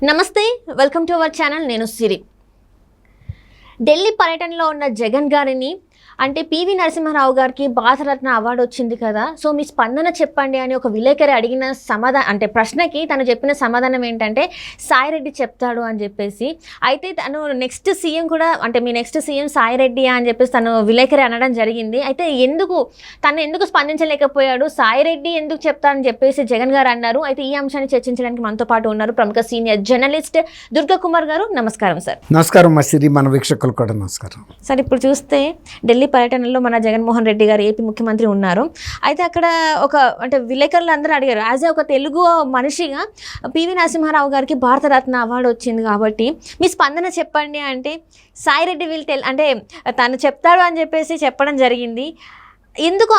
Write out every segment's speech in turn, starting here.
నమస్తే welcome to our channel. నేను సిరి. ఢిల్లీ పర్యటనలో ఉన్న జగన్ గారిని అంటే పివి నరసింహారావు గారికి భారతరత్న అవార్డు వచ్చింది కదా, సో మీ స్పందన చెప్పండి అని ఒక విలేకరి అడిగిన ప్రశ్నకి తను చెప్పిన సమాధానం ఏంటంటే సాయిరెడ్డి చెప్తాడు అని చెప్పేసి. అయితే తను నెక్స్ట్ సీఎం కూడా అంటే మీ నెక్స్ట్ సీఎం సాయిరెడ్డి అని చెప్పేసి తను విలేకరి అనడం జరిగింది. అయితే తను ఎందుకు స్పందించలేకపోయాడు, సాయిరెడ్డి ఎందుకు చెప్తాడని చెప్పేసి జగన్ గారు అన్నారు. అయితే ఈ అంశాన్ని చర్చించడానికి మనతో పాటు ఉన్నారు ప్రముఖ సీనియర్ జర్నలిస్ట్ దుర్గా కుమార్ గారు. నమస్కారం సార్. నమస్కారం సిరి, మన వీక్షకులు కూడా నమస్కారం సార్. ఇప్పుడు చూస్తే ఢిల్లీ పర్యటనలో మన జగన్మోహన్ రెడ్డి గారు ఏపీ ముఖ్యమంత్రి ఉన్నారు. అయితే అక్కడ అంటే విలేకరులు అందరూ అడిగారు, యాజ్ ఒక తెలుగు మనిషిగా పివి నరసింహారావు గారికి భారతరత్న అవార్డు వచ్చింది కాబట్టి మీ స్పందన చెప్పండి అంటే సాయిరెడ్డి అంటే తను చెప్తాడు అని చెప్పేసి చెప్పడం జరిగింది. ఎందుకు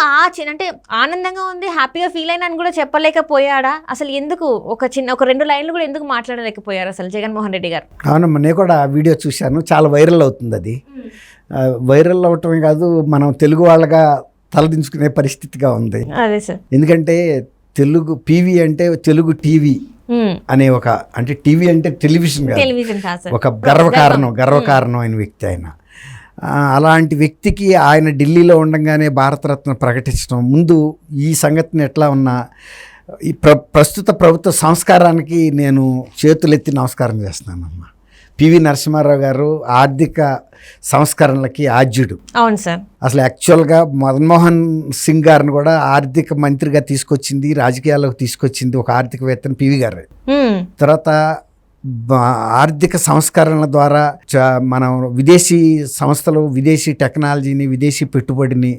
అంటే ఆనందంగా ఉంది, హ్యాపీగా ఫీల్ అయినా అని కూడా చెప్పలేకపోయాడా? అసలు ఎందుకు ఒక 2 లైన్లు కూడా ఎందుకు మాట్లాడలేకపోయారు అసలు జగన్మోహన్ రెడ్డి గారు? అవునమ్మా, నేను కూడా వీడియో చూశాను. చాలా వైరల్ అవుతుంది. అది వైరల్ అవటమే కాదు, మనం తెలుగు వాళ్ళగా తలదించుకునే పరిస్థితిగా ఉంది. అదే సార్. ఎందుకంటే తెలుగు పీవీ అంటే తెలుగు టీవీ అనే అంటే టీవీ అంటే టెలివిజన్ కాదు, ఒక గర్వకారణం అయిన వ్యక్తి ఆయన. అలాంటి వ్యక్తికి ఆయన ఢిల్లీలో ఉండగానే భారతరత్న ప్రకటించడం, ముందు ఈ సంగతిని ఎట్లా ఉన్నా ఈ ప్రస్తుత ప్రభుత్వ సంస్కారానికి నేను చేతులెత్తి నమస్కారం చేస్తున్నానమ్మా. పివి నరసింహారావు గారు ఆర్థిక సంస్కరణలకి ఆద్యుడు. అవును సార్. అసలు యాక్చువల్గా మన్మోహన్ సింగ్ గారిని కూడా ఆర్థిక మంత్రిగా తీసుకొచ్చింది, రాజకీయాల్లోకి తీసుకొచ్చింది ఒక ఆర్థికవేత్తని పివి గారు. తర్వాత ఆర్థిక సంస్కరణల ద్వారా మనం విదేశీ సంస్థలు, విదేశీ టెక్నాలజీని, విదేశీ పెట్టుబడిని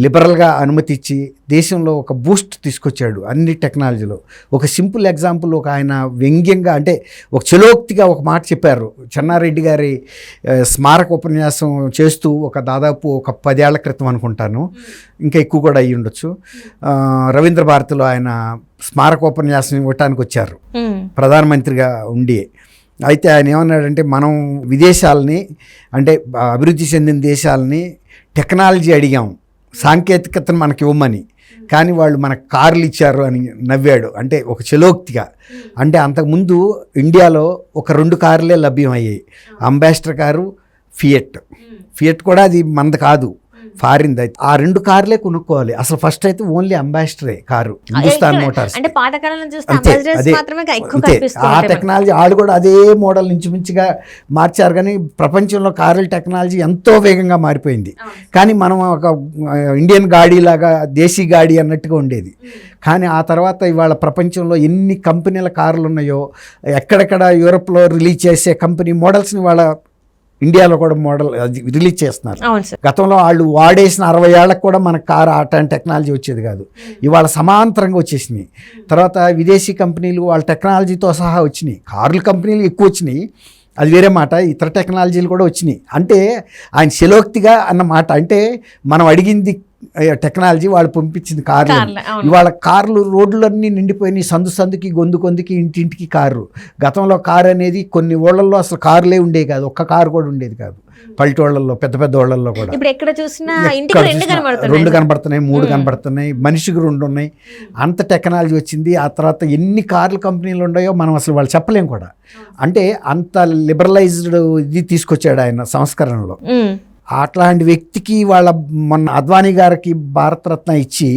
లిబరల్గా అనుమతించి దేశంలో ఒక బూస్ట్ తీసుకొచ్చాడు అన్ని టెక్నాలజీలో. ఒక సింపుల్ ఎగ్జాంపుల్, ఆయన వ్యంగ్యంగా అంటే ఒక చలోక్తిగా ఒక మాట చెప్పారు. చెన్నారెడ్డి గారి స్మారక ఉపన్యాసం చేస్తూ దాదాపు 10 ఏళ్ల క్రితం అనుకుంటాను, ఇంకా ఎక్కువ కూడా అయ్యి ఉండొచ్చు, రవీంద్ర భారతిలో ఆయన స్మారకోపన్యాసం ఇవ్వటానికి వచ్చారు ప్రధానమంత్రిగా ఉండి. అయితే ఆయన ఏమన్నాడంటే, మనం విదేశాలని అంటే అభివృద్ధి చెందిన దేశాలని టెక్నాలజీ అడిగాం, సాంకేతికతను మనకి ఇవ్వమని, కానీ వాళ్ళు మనకు కార్లు ఇచ్చారు అని నవ్వాడు. అంటే ఒక చలోక్తిగా. అంటే అంతకుముందు ఇండియాలో 2 కార్లే లభ్యం అయ్యాయి, అంబాసిడర్ కారు, ఫియట్ కూడా అది మనది కాదు, ఫారిన్. అయితే ఆ 2 కార్లే కొనుక్కోవాలి. అసలు ఫస్ట్ అయితే ఓన్లీ అంబాసిడరే కారు, హిందుస్థాన్ మోటార్స్. ఆ టెక్నాలజీ వాళ్ళు కూడా అదే మోడల్ నుంచి మించిగా మార్చారు. కానీ ప్రపంచంలో కార్ల టెక్నాలజీ ఎంతో వేగంగా మారిపోయింది. కానీ మనం ఒక ఇండియన్ గాడీ లాగా దేశీ గాడీ అన్నట్టుగా ఉండేది. కానీ ఆ తర్వాత ఇవాళ ప్రపంచంలో ఎన్ని కంపెనీల కార్లు ఉన్నాయో, ఎక్కడెక్కడ యూరోప్లో రిలీజ్ చేసే కంపెనీ మోడల్స్ని వాళ్ళ ఇండియాలో కూడా మోడల్ రిలీజ్ చేస్తున్నారు. గతంలో వాళ్ళు వాడేసిన 60 ఏళ్ళకు కూడా మన కారు అట్లాంటి టెక్నాలజీ వచ్చేది కాదు. ఇవాళ సమాంతరంగా వచ్చేసినాయి. తర్వాత విదేశీ కంపెనీలు వాళ్ళ టెక్నాలజీతో సహా వచ్చినాయి. కార్ల కంపెనీలు ఎక్కువ వచ్చినాయి, అది వేరే మాట. ఇతర టెక్నాలజీలు కూడా వచ్చినాయి. అంటే ఆయన శలోక్తిగా అన్న మాట. అంటే మనం అడిగింది టెక్నాలజీ, వాళ్ళు పంపించింది కార్లు. ఇవాళ కార్లు రోడ్లన్నీ నిండిపోయినాయి, సందుకి గొంతుకి ఇంటింటికి కారు. గతంలో కారు అనేది కొన్ని ఊళ్ళల్లో అసలు కారులే ఉండేవి కాదు, ఒక్క కారు కూడా ఉండేది కాదు. పల్లెటూళ్ళల్లో, పెద్ద ఊళ్ళల్లో కూడా 2 కనబడుతున్నాయి, 3 కనబడుతున్నాయి, మనిషికి 2 ఉన్నాయి. అంత టెక్నాలజీ వచ్చింది. ఆ తర్వాత ఎన్ని కార్ల కంపెనీలు ఉన్నాయో మనం అసలు వాళ్ళు చెప్పలేం కూడా. అంటే అంత లిబరలైజ్డ్ ఇది తీసుకొచ్చాడు ఆయన సంస్కరణలో. అట్లాంటి వ్యక్తికి మొన్న అద్వానీ గారికి భారతరత్న ఇచ్చి,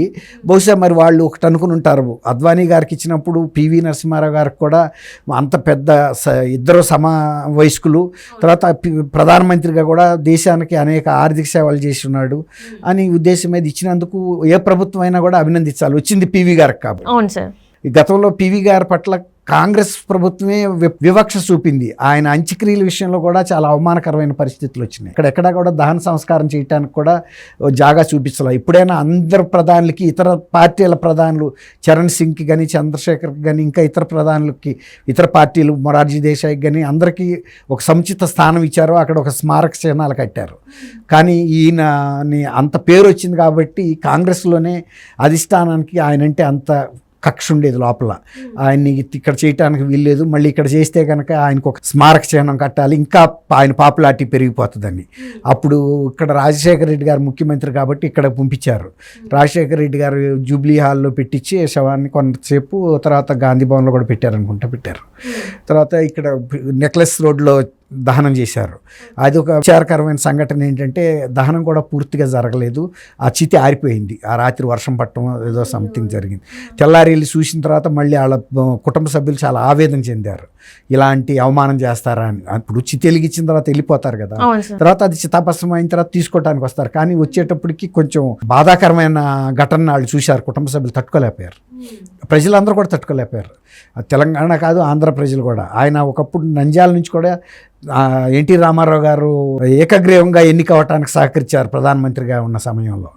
బహుశా మరి వాళ్ళు ఒకటి అనుకుని ఉంటారు, అద్వానీ గారికి ఇచ్చినప్పుడు పివి నరసింహారావు గారికి కూడా అంత పెద్ద ఇద్దరు వయస్కులు, తర్వాత ప్రధానమంత్రిగా కూడా దేశానికి అనేక ఆర్థిక సేవలు చేసి ఉన్నాడు అని ఉద్దేశం మీద ఇచ్చినందుకు ఏ ప్రభుత్వం అయినా కూడా అభినందించాలి. వచ్చింది పివి గారికి కాబట్టి. అవును సార్. ఈ గతంలో పివి గారి పట్ల కాంగ్రెస్ ప్రభుత్వమే వివక్ష చూపింది. ఆయన అంత్యక్రియల విషయంలో కూడా చాలా అవమానకరమైన పరిస్థితులు వచ్చినాయి. ఎక్కడెక్కడా కూడా దహన సంస్కారం చేయడానికి కూడా జాగా చూపించాలి. ఇప్పుడైనా అందరు ప్రధానులకి, ఇతర పార్టీల ప్రధానులు, చరణ్ సింగ్కి కానీ, చంద్రశేఖర్కి కానీ, ఇంకా ఇతర ప్రధానులకి, ఇతర పార్టీలు, మొరార్జీ దేశాయికి కానీ అందరికీ ఒక సముచిత స్థానం ఇచ్చారు. అక్కడ ఒక స్మారక చిహ్నాలు కట్టారు. కానీ ఈయనని అంత పేరు వచ్చింది కాబట్టి కాంగ్రెస్లోనే అధిష్టానానికి ఆయనంటే అంత కక్ష ఉండేది లోపల. ఆయన్ని ఇక్కడ చేయటానికి వీల్లేదు, మళ్ళీ ఇక్కడ చేస్తే కనుక ఆయనకు ఒక స్మారక చిహ్నం కట్టాలి, ఇంకా ఆయన పాపులారిటీ పెరిగిపోతుందని. అప్పుడు ఇక్కడ రాజశేఖర రెడ్డి గారు ముఖ్యమంత్రి కాబట్టి ఇక్కడ పంపించారు. రాజశేఖర రెడ్డి గారు జూబ్లీ హాల్లో పెట్టించి శవాన్ని కొంతసేపు, తర్వాత గాంధీ భవన్లో కూడా పెట్టారు. తర్వాత ఇక్కడ నెక్లెస్ రోడ్లో దహనం చేశారు. అది ఒక విచారకరమైన సంఘటన ఏంటంటే దహనం కూడా పూర్తిగా జరగలేదు, ఆ చితి ఆరిపోయింది. ఆ రాత్రి వర్షం పట్టడం ఏదో సంథింగ్ జరిగింది. తెల్లారి వెళ్ళి చూసిన తర్వాత మళ్ళీ వాళ్ళ కుటుంబ సభ్యులు చాలా ఆవేదన చెందారు, ఇలాంటి అవమానం చేస్తారా అని. అప్పుడు చితి వెలిగించిన తర్వాత వెళ్ళిపోతారు కదా, తర్వాత అది చితాభస్మం అయిన తర్వాత తీసుకోవడానికి వస్తారు. కానీ వచ్చేటప్పటికి కొంచెం బాధాకరమైన ఘటన వాళ్ళు చూశారు, కుటుంబ సభ్యులు తట్టుకోలేకపోయారు, ప్రజలందరూ కూడా తట్టుకోలేకపోయారు. తెలంగాణ కాదు, ఆంధ్ర ప్రజలు కూడా. ఆయన ఒకప్పుడు నంద్యాల నుంచి కూడా ఎన్టీ రామారావు గారు ఏకగ్రీవంగా ఎన్నికవటానికి సహకరించారు ప్రధానమంత్రిగా ఉన్న సమయంలో.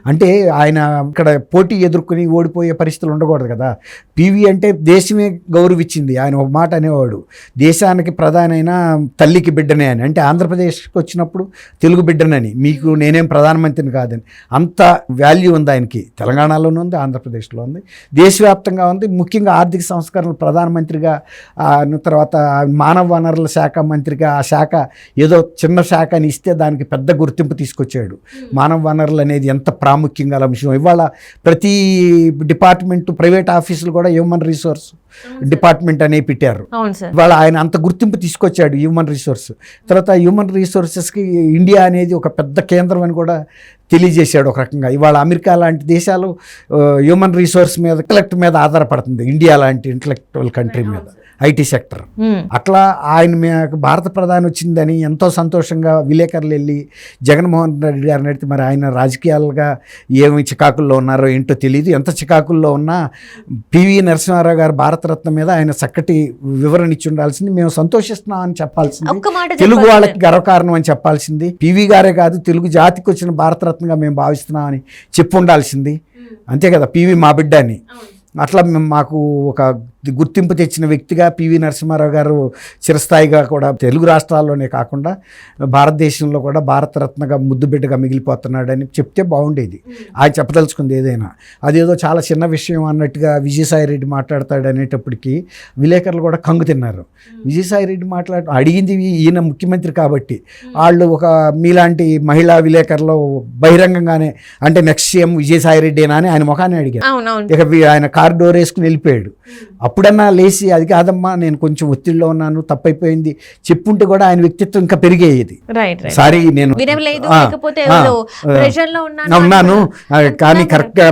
అంటే ఆయన ఇక్కడ పోటీ ఎదుర్కొని ఓడిపోయే పరిస్థితులు ఉండకూడదు కదా. పివి అంటే దేశమే గౌరవించింది. ఆయన ఒక మాట అనేవాడు, దేశానికి ప్రధానైన తల్లికి బిడ్డనే అని. అంటే ఆంధ్రప్రదేశ్కి వచ్చినప్పుడు తెలుగు బిడ్డనని, మీకు నేనేం ప్రధానమంత్రిని కాదని. అంత వాల్యూ ఉంది ఆయనకి. తెలంగాణలోనే ఉంది, ఆంధ్రప్రదేశ్లో ఉంది, దేశవ్యాప్తంగా ఉంది. ముఖ్యంగా ఆర్థిక సంస్కరణలు ప్రధానమంత్రిగా, తర్వాత మానవ వనరుల శాఖ మంత్రిగా, ఆ శాఖ ఏదో చిన్న శాఖ అని ఇస్తే దానికి పెద్ద గుర్తింపు తీసుకొచ్చాడు. మానవ వనరులు అనేది ఎంత ప్రాముఖ్యంగా అంశం. ఇవాళ ప్రతి డిపార్ట్మెంట్, ప్రైవేట్ ఆఫీసులు కూడా హ్యూమన్ రిసోర్స్ డిపార్ట్మెంట్ అనేవి పెట్టారు. ఇవాళ ఆయన అంత గుర్తింపు తీసుకొచ్చాడు హ్యూమన్ రిసోర్స్. తర్వాత హ్యూమన్ రిసోర్సెస్కి ఇండియా అనేది ఒక పెద్ద కేంద్రం అని కూడా తెలియజేశాడు ఒక రకంగా. ఇవాళ అమెరికా లాంటి దేశాలు హ్యూమన్ రిసోర్స్ మీద, ఇంటలెక్ట్ మీద ఆధారపడుతుంది, ఇండియా లాంటి ఇంటలెక్చువల్ కంట్రీ మీద, ఐటీ సెక్టర్. అట్లా ఆయన భారత ప్రధాని వచ్చిందని ఎంతో సంతోషంగా విలేకరులు వెళ్ళి జగన్మోహన్ రెడ్డి గారిని అడిగితే మరి ఆయన రాజకీయాలుగా ఏమి చికాకుల్లో ఉన్నారో ఏంటో తెలియదు. ఎంత చికాకుల్లో ఉన్నా పివి నరసింహారావు గారు భారతరత్న మీద ఆయన చక్కటి వివరణ ఇచ్చి ఉండాల్సింది. మేము సంతోషిస్తున్నాం అని చెప్పాల్సింది, తెలుగు వాళ్ళకి గర్వకారణం అని చెప్పాల్సింది. పివి గారే కాదు, తెలుగు జాతికి వచ్చిన భారతరత్నగా మేము భావిస్తున్నాం అని చెప్పి ఉండాల్సింది. అంతే కదా, పివి మా బిడ్డ అని. అట్లా మాకు ఒక గుర్తింపు తెచ్చిన వ్యక్తిగా పివి నరసింహారావు గారు చిరస్థాయిగా కూడా తెలుగు రాష్ట్రాల్లోనే కాకుండా భారతదేశంలో కూడా భారతరత్నగా ముద్దుబిడ్డగా మిగిలిపోతున్నాడని చెప్తే బాగుండేది. ఆయన చెప్పదలుచుకుంది ఏదైనా. అదేదో చాలా చిన్న విషయం అన్నట్టుగా విజయసాయి రెడ్డి మాట్లాడతాడు అనేటప్పటికీ విలేకరులు కూడా కంగు తిన్నారు. విజయసాయి రెడ్డి అడిగింది ఈయన ముఖ్యమంత్రి కాబట్టి. వాళ్ళు ఒక మీలాంటి మహిళా విలేకరులు బహిరంగంగానే అంటే నెక్స్ట్ సీఎం విజయసాయి రెడ్డినా అని ఆయన ముఖాన్ని అడిగారు. ఇక ఆయన కార్ డోర్ వేసుకుని వెళ్ళిపోయాడు. అప్పుడన్నా లేచి అది కాదమ్మా నేను కొంచెం ఒత్తిడిలో ఉన్నాను, తప్పైపోయింది చెప్పుంటే కూడా ఆయన వ్యక్తిత్వం ఇంకా పెరిగేది. సారీ నేను ఉన్నాను కానీ కరెక్ట్గా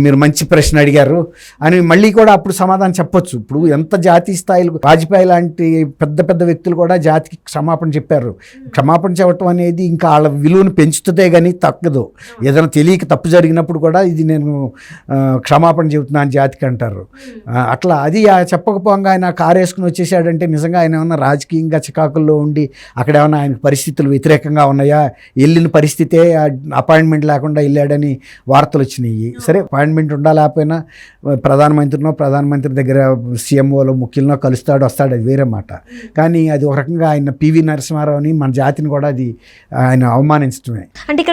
మీరు మంచి ప్రశ్న అడిగారు అని మళ్ళీ కూడా అప్పుడు సమాధానం చెప్పొచ్చు. ఇప్పుడు ఎంత జాతీయ స్థాయిలో వాజ్పేయి లాంటి పెద్ద పెద్ద వ్యక్తులు కూడా జాతికి క్షమాపణ చెప్పారు. క్షమాపణ చెప్పడం అనేది ఇంకా వాళ్ళ విలువను పెంచుతుందే కానీ తగ్గదు. ఏదైనా తెలియక తప్పు జరిగినప్పుడు కూడా ఇది నేను క్షమాపణ చెబుతున్నాను జాతికి అంటారు. అట్లా అది చెప్పకపోగా ఆయన కారు వేసుకుని వచ్చేసాడంటే నిజంగా ఆయన ఏమన్నా రాజకీయంగా చికాకుల్లో ఉండి అక్కడ ఏమన్నా ఆయనకు పరిస్థితులు వ్యతిరేకంగా ఉన్నాయా, వెళ్ళిన పరిస్థితే అపాయింట్మెంట్ లేకుండా వెళ్ళాడని వార్తలు వచ్చినాయి. సరే అపాయింట్మెంట్ ఉండాలేకపోయినా ప్రధానమంత్రి దగ్గర సీఎంఓలో ముఖ్యులను కలుస్తాడు వస్తాడు, అది వేరే మాట. కానీ అది ఒక రకంగా ఆయన పివి నరసింహారావుని మన జాతిని కూడా అది ఆయన అవమానించడమే.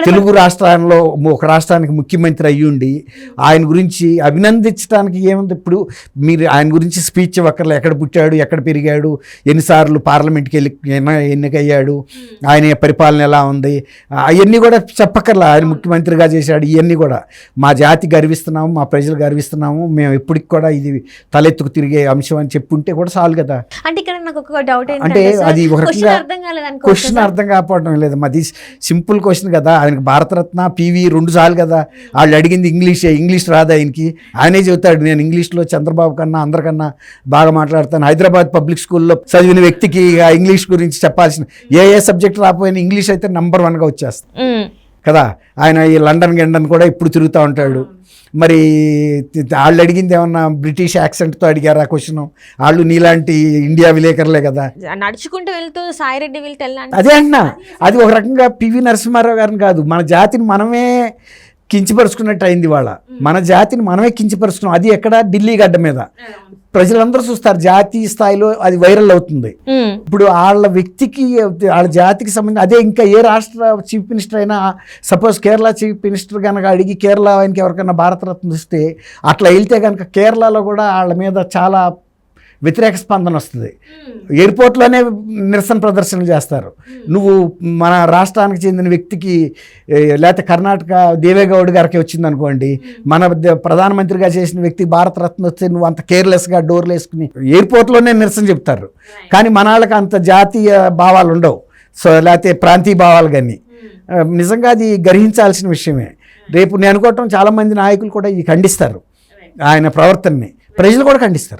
తెలుగు రాష్ట్రాల్లో ఒక రాష్ట్రానికి ముఖ్యమంత్రి అయ్యుండి ఆయన గురించి అభినందించడానికి ఏముంది? ఇప్పుడు మీరు ఆయన గురించి స్పీచ్ ఇవ్వక్కర్లే, ఎక్కడ పుట్టాడు, ఎక్కడ పెరిగాడు, ఎన్నిసార్లు పార్లమెంట్కి ఎన్నికయ్యాడు, ఆయన పరిపాలన ఎలా ఉంది, అవన్నీ కూడా చెప్పక్కర్లా. ఆయన ముఖ్యమంత్రిగా చేశాడు, ఇవన్నీ కూడా మా జాతి గర్విస్తున్నాము, మా ప్రజలు గర్విస్తున్నాము, మేము ఎప్పటికి కూడా ఇది తలెత్తుకు తిరిగే అంశం అని చెప్పుంటే కూడా చాలు కదా. అంటే అది ఒక క్వశ్చన్ అర్థం కాకపోవడం లేదు, మాది సింపుల్ క్వశ్చన్ కదా. ఆయనకు భారతరత్న పివి 2 సార్లు కదా. వాళ్ళు అడిగింది ఇంగ్లీష్ రాదా ఆయనకి? ఆయనే చెబుతాడు నేను ఇంగ్లీష్లో చంద్రబాబు కన్నా అందరికన్నా బాగా మాట్లాడతాను. హైదరాబాద్ పబ్లిక్ స్కూల్లో చదివిన వ్యక్తికి ఇంగ్లీష్ గురించి చెప్పాల్సిన ఏ సబ్జెక్ట్ రాకపోయినా ఇంగ్లీష్ అయితే నంబర్ 1గా వచ్చేస్తుంది కదా. ఆయన ఈ లండన్ కూడా ఇప్పుడు తిరుగుతూ ఉంటాడు. మరి వాళ్ళు అడిగింది ఏమన్నా బ్రిటిష్ యాక్సెంట్తో అడిగారు ఆ క్వశ్చన్? వాళ్ళు నీలాంటి ఇండియా విలేకరులే కదా. నడుచుకుంటూ వెళ్తూ సాయిరెడ్డి అదే అంటున్నా, అది ఒక రకంగా పివి నరసింహారావు గారిని కాదు, మన జాతిని మనమే కించపరుచుకున్నట్టు అయింది వాళ్ళ. మన జాతిని మనమే కించపరుచుకున్నాం. అది ఎక్కడ? ఢిల్లీ గడ్డ మీద. ప్రజలందరూ చూస్తారు, జాతీయ స్థాయిలో అది వైరల్ అవుతుంది. ఇప్పుడు వాళ్ళ వ్యక్తికి, వాళ్ళ జాతికి సంబంధించి అదే ఇంకా ఏ రాష్ట్ర చీఫ్ మినిస్టర్ అయినా, సపోజ్ కేరళ చీఫ్ మినిస్టర్ కనుక అడిగి కేరళ ఆయనకి ఎవరికైనా భారతరత్న ఇస్తే, అట్లా వెళ్తే కనుక కేరళలో కూడా వాళ్ళ మీద చాలా వ్యతిరేక స్పందన వస్తుంది. ఎయిర్పోర్ట్లోనే నిరసన ప్రదర్శనలు చేస్తారు. నువ్వు మన రాష్ట్రానికి చెందిన వ్యక్తికి, లేకపోతే కర్ణాటక దేవేగౌడ్ గారికి వచ్చింది అనుకోండి, మన ప్రధానమంత్రిగా చేసిన వ్యక్తికి భారతరత్న వస్తే నువ్వు అంత కేర్లెస్గా డోర్లు వేసుకుని ఎయిర్పోర్ట్లోనే నిరసన చెప్తారు. కానీ మన వాళ్ళకి అంత జాతీయ భావాలు ఉండవు, సో లేకపోతే ప్రాంతీయ భావాలు. కానీ నిజంగా అది గ్రహించాల్సిన విషయమే. రేపు నేను అనుకోవటం చాలామంది నాయకులు కూడా ఈ ఖండిస్తారు ఆయన ప్రవర్తనని, ప్రజలు కూడా ఖండిస్తారు.